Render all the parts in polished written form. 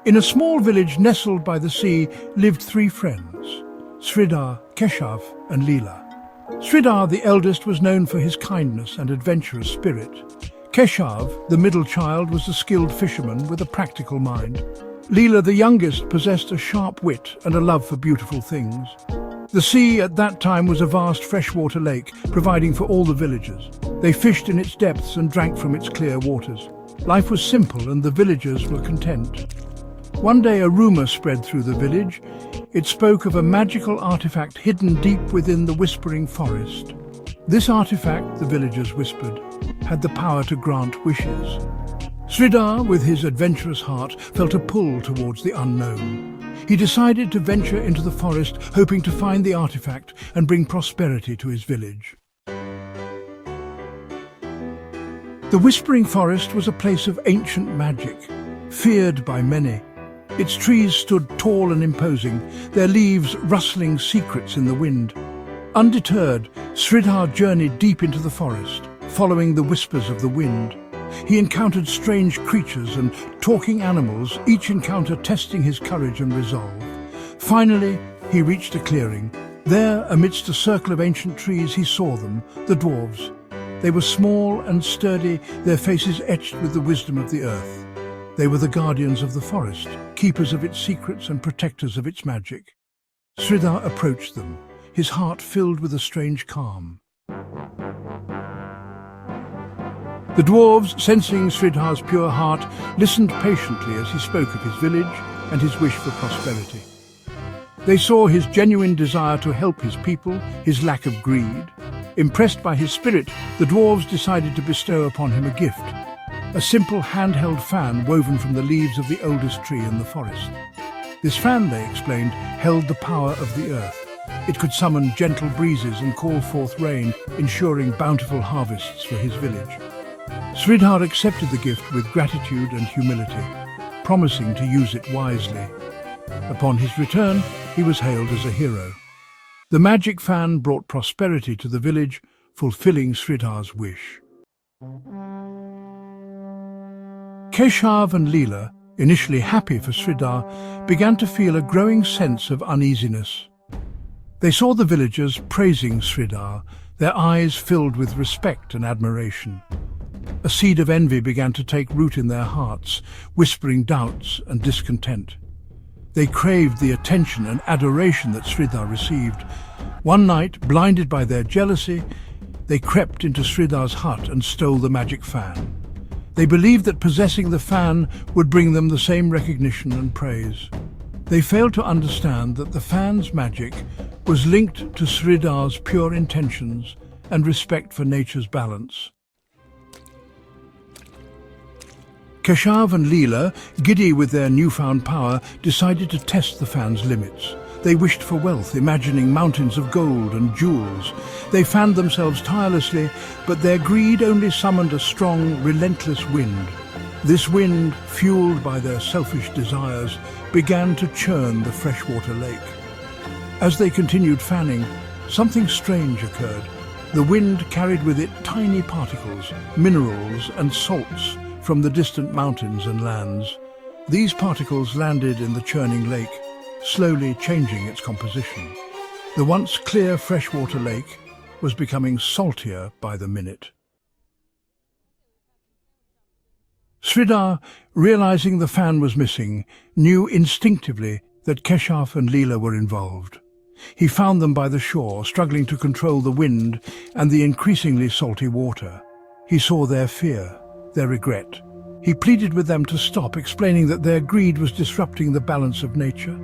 In a small village nestled by the sea lived three friends, Sridhar, Keshav and Leela. Sridhar, the eldest, was known for his kindness and adventurous spirit. Keshav, the middle child, was a skilled fisherman with a practical mind. Leela, the youngest, possessed a sharp wit and a love for beautiful things. The sea at that time was a vast freshwater lake, providing for all the villagers. They fished in its depths and drank from its clear waters. Life was simple and the villagers were content. One day a rumor spread through the village. It spoke of a magical artifact hidden deep within the whispering forest. This artifact, the villagers whispered, had the power to grant wishes. Sridhar, with his adventurous heart, felt a pull towards the unknown. He decided to venture into the forest, hoping to find the artifact and bring prosperity to his village. The Whispering Forest was a place of ancient magic, feared by many. Its trees stood tall and imposing, their leaves rustling secrets in the wind. Undeterred, Sridhar journeyed deep into the forest, following the whispers of the wind. He encountered strange creatures and talking animals, each encounter testing his courage and resolve. Finally, he reached a clearing. There, amidst a circle of ancient trees, he saw them, the dwarves. They were small and sturdy, their faces etched with the wisdom of the earth. They were the guardians of the forest, keepers of its secrets and protectors of its magic. Sridhar approached them, his heart filled with a strange calm. The dwarves, sensing Sridhar's pure heart, listened patiently as he spoke of his village and his wish for prosperity. They saw his genuine desire to help his people, his lack of greed. Impressed by his spirit, the dwarves decided to bestow upon him a gift, a simple handheld fan woven from the leaves of the oldest tree in the forest. This fan, they explained, held the power of the earth. It could summon gentle breezes and call forth rain, ensuring bountiful harvests for his village. Sridhar accepted the gift with gratitude and humility, promising to use it wisely. Upon his return, he was hailed as a hero. The magic fan brought prosperity to the village, fulfilling Sridhar's wish. Keshav and Leela, initially happy for Sridhar, began to feel a growing sense of uneasiness. They saw the villagers praising Sridhar, their eyes filled with respect and admiration. A seed of envy began to take root in their hearts, whispering doubts and discontent. They craved the attention and adoration that Sridhar received. One night, blinded by their jealousy, they crept into Sridhar's hut and stole the magic fan. They believed that possessing the fan would bring them the same recognition and praise. They failed to understand that the fan's magic was linked to Sridhar's pure intentions and respect for nature's balance. Keshav and Leela, giddy with their newfound power, decided to test the fan's limits. They wished for wealth, imagining mountains of gold and jewels. They fanned themselves tirelessly, but their greed only summoned a strong, relentless wind. This wind, fueled by their selfish desires, began to churn the freshwater lake. As they continued fanning, something strange occurred. The wind carried with it tiny particles, minerals and salts from the distant mountains and lands. These particles landed in the churning lake, slowly changing its composition. The once clear freshwater lake was becoming saltier by the minute. Sridhar, realizing the fan was missing, knew instinctively that Keshav and Leela were involved. He found them by the shore, struggling to control the wind and the increasingly salty water. He saw their fear, their regret. He pleaded with them to stop, explaining that their greed was disrupting the balance of nature.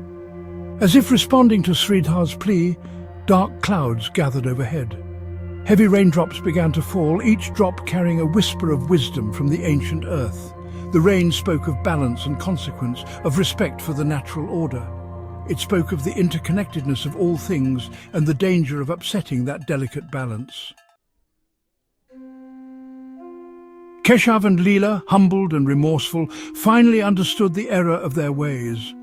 As if responding to Sridhar's plea, dark clouds gathered overhead. Heavy raindrops began to fall, each drop carrying a whisper of wisdom from the ancient earth. The rain spoke of balance and consequence, of respect for the natural order. It spoke of the interconnectedness of all things and the danger of upsetting that delicate balance. Keshav and Leela, humbled and remorseful, finally understood the error of their ways.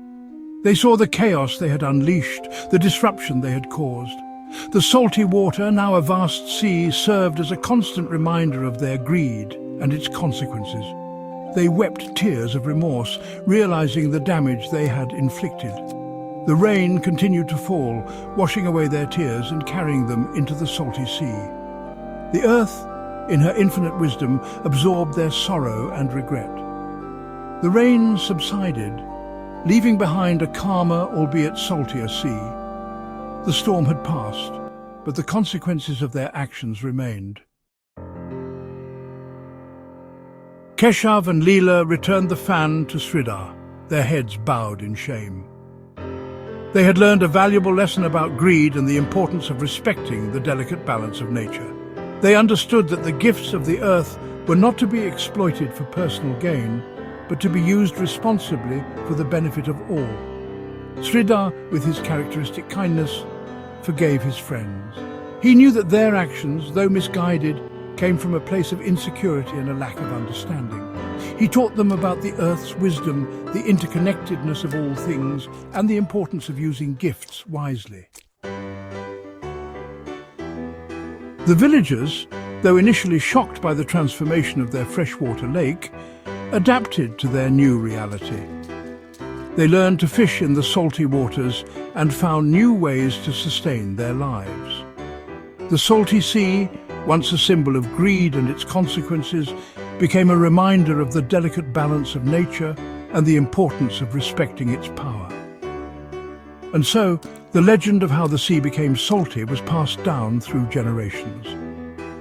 They saw the chaos they had unleashed, the disruption they had caused. The salty water, now a vast sea, served as a constant reminder of their greed and its consequences. They wept tears of remorse, realizing the damage they had inflicted. The rain continued to fall, washing away their tears and carrying them into the salty sea. The earth, in her infinite wisdom, absorbed their sorrow and regret. The rain subsided, leaving behind a calmer, albeit saltier sea. The storm had passed, but the consequences of their actions remained. Keshav and Leela returned the fan to Sridhar, their heads bowed in shame. They had learned a valuable lesson about greed and the importance of respecting the delicate balance of nature. They understood that the gifts of the earth were not to be exploited for personal gain, but to be used responsibly for the benefit of all. Sridhar, with his characteristic kindness, forgave his friends. He knew that their actions, though misguided, came from a place of insecurity and a lack of understanding. He taught them about the earth's wisdom, the interconnectedness of all things, and the importance of using gifts wisely. The villagers, though initially shocked by the transformation of their freshwater lake, adapted to their new reality. They learned to fish in the salty waters and found new ways to sustain their lives. The salty sea, once a symbol of greed and its consequences, became a reminder of the delicate balance of nature and the importance of respecting its power. And so, the legend of how the sea became salty was passed down through generations.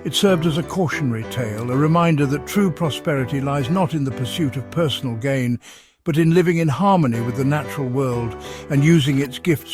It served as a cautionary tale, a reminder that true prosperity lies not in the pursuit of personal gain, but in living in harmony with the natural world and using its gifts